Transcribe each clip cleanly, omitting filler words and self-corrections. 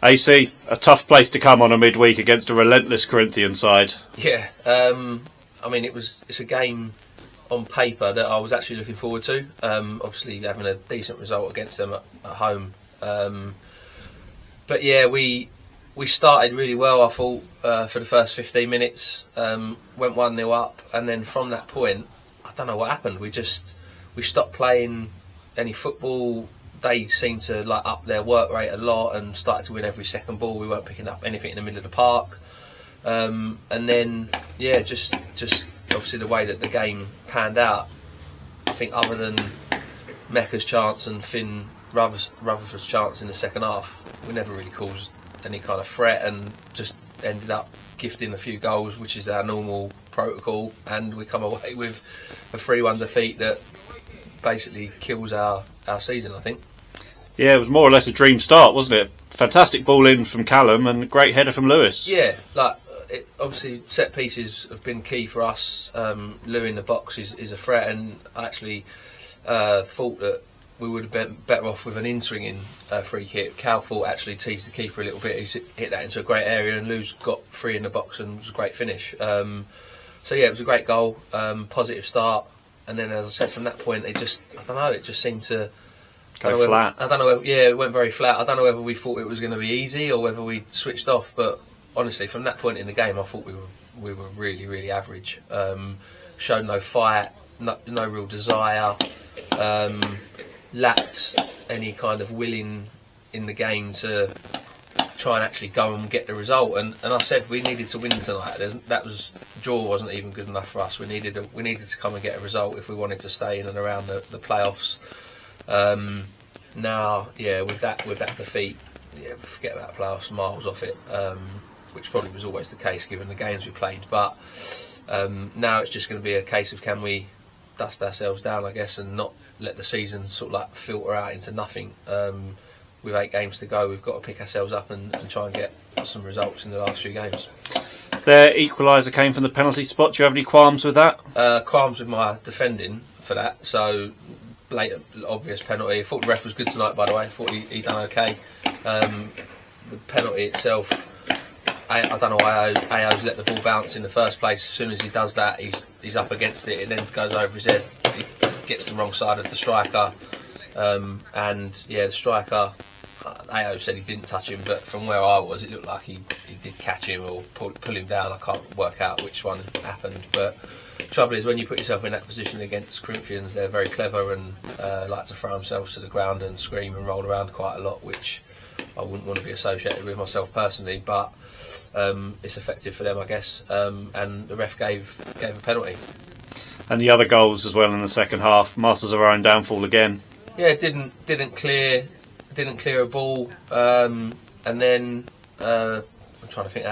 AC, a tough place to come on a midweek against a relentless Corinthian side. Yeah, I mean it's a game on paper that I was actually looking forward to. Obviously having a decent result against them at home. But yeah, we started really well, I thought, for the first 15 minutes. Went 1-0 up, and then from that point, I don't know what happened. We stopped playing any football. They seemed to up their work rate a lot and started to win every second ball. We weren't picking up anything in the middle of the park. And then, yeah, just obviously the way that the game panned out, I think other than Mecca's chance and Finn Rutherford's chance in the second half, we never really caused any kind of threat and just ended up gifting a few goals, which is our normal protocol, and we come away with a 3-1 defeat that basically kills our season, I think. Yeah, it was more or less a dream start, wasn't it? Fantastic ball in from Callum and a great header from Lewis. Yeah, obviously set pieces have been key for us. Lou in the box is a threat, and I actually thought that we would have been better off with an in-swinging free kick. Cal thought actually teased the keeper a little bit. He's hit that into a great area, and Lou's got 3 in the box and it was a great finish. So yeah, it was a great goal, positive start. And then, as I said, from that point, it just seemed to go flat. I don't know. It went very flat. I don't know whether we thought it was going to be easy or whether we switched off. But honestly, from that point in the game, I thought we were really, really average. Showed no fight, no real desire. Lacked any kind of willing in the game to try and actually go and get the result. And I said we needed to win tonight. Draw wasn't even good enough for us. We needed to come and get a result if we wanted to stay in and around the playoffs. Now, yeah, with that defeat, yeah, forget about the playoffs, miles off it. Which probably was always the case given the games we played. But now it's just going to be a case of can we dust ourselves down, I guess, and not let the season sort of filter out into nothing. With 8 games to go, we've got to pick ourselves up and try and get some results in the last few games. Their equaliser came from the penalty spot. Do you have any qualms with that? Qualms with my defending for that. So, blatant, obvious penalty. I thought the ref was good tonight, by the way. I thought he done okay. The penalty itself, I don't know why Ayo's let the ball bounce in the first place. As soon as he does that, he's up against it. It then goes over his head. He gets the wrong side of the striker. And yeah, the striker, Ayo said he didn't touch him, but from where I was, it looked like he did catch him or pull him down. I can't work out which one happened. But the trouble is, when you put yourself in that position against Corinthians, they're very clever and like to throw themselves to the ground and scream and roll around quite a lot, which I wouldn't want to be associated with myself personally. But it's effective for them, I guess. And the ref gave a penalty. And the other goals as well in the second half, masters of our own downfall again. Yeah, didn't clear a ball, and then I'm trying to think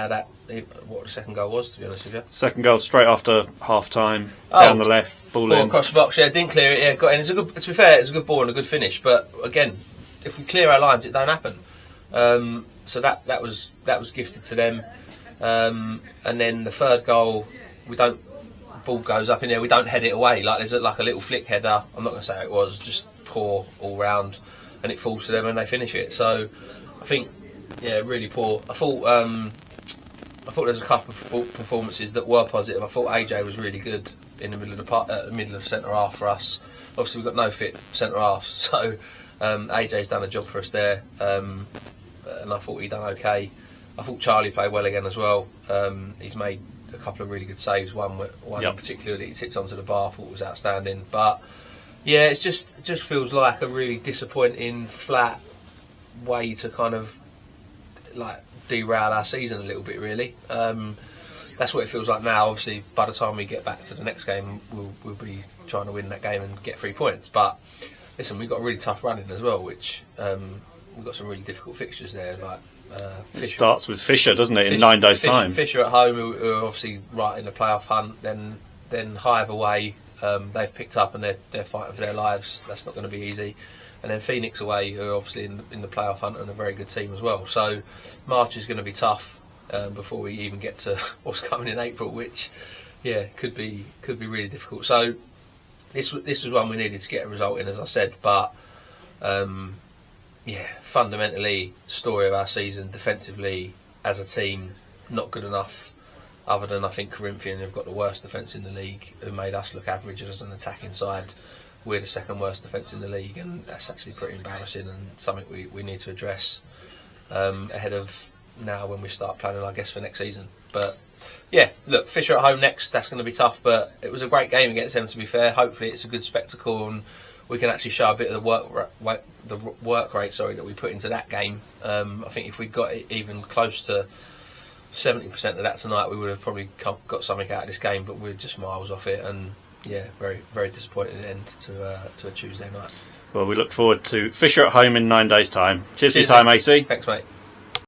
what the second goal was, to be honest with you. Second goal straight after half time, down the left, ball in across the box. Yeah, didn't clear it. Yeah, got in. To be fair, it's a good ball and a good finish. But again, if we clear our lines, it don't happen. So that was gifted to them. And then the third goal, ball goes up in there. We don't head it away. There's a little flick header. I'm not going to say it was just poor all round, and it falls to them and they finish it. So I think, yeah, really poor. I thought there's a couple of performances that were positive. I thought AJ was really good in the middle of centre half for us. Obviously we've got no fit centre halves, so AJ's done a job for us there, and I thought he done okay. I thought Charlie played well again as well. He's made a couple of really good saves. One in particular that he tipped onto the bar, I thought was outstanding. But yeah, it just feels like a really disappointing, flat way to kind of derail our season a little bit, really. That's what it feels like now. Obviously, by the time we get back to the next game, we'll be trying to win that game and get 3 points. But listen, we've got a really tough run in as well, which we've got some really difficult fixtures there. It starts with Fisher, doesn't it, in 9 days' time? Fisher at home, who are obviously right in the playoff hunt. Then Hive away. They've picked up and they're fighting for their lives. That's not going to be easy. And then Phoenix away, who are obviously in the playoff hunt and a very good team as well. So March is going to be tough before we even get to what's coming in April, which could be really difficult. So this was one we needed to get a result in, as I said. But fundamentally, story of our season, defensively, as a team, not good enough. Other than, I think, Corinthian have got the worst defence in the league, who made us look average as an attacking side. We're the second worst defence in the league, and that's actually pretty embarrassing and something we need to address ahead of now when we start planning, I guess, for next season. But yeah, look, Fisher at home next, that's going to be tough, but it was a great game against them, to be fair. Hopefully it's a good spectacle and we can actually show a bit of the work rate that we put into that game. I think if we got it even close to 70% of that tonight, we would have probably got something out of this game, but we're just miles off it, and yeah, very, very disappointing end to a Tuesday night. Well, we look forward to Fisher at home in 9 days' time. Cheers for your time, AC. Thanks, mate.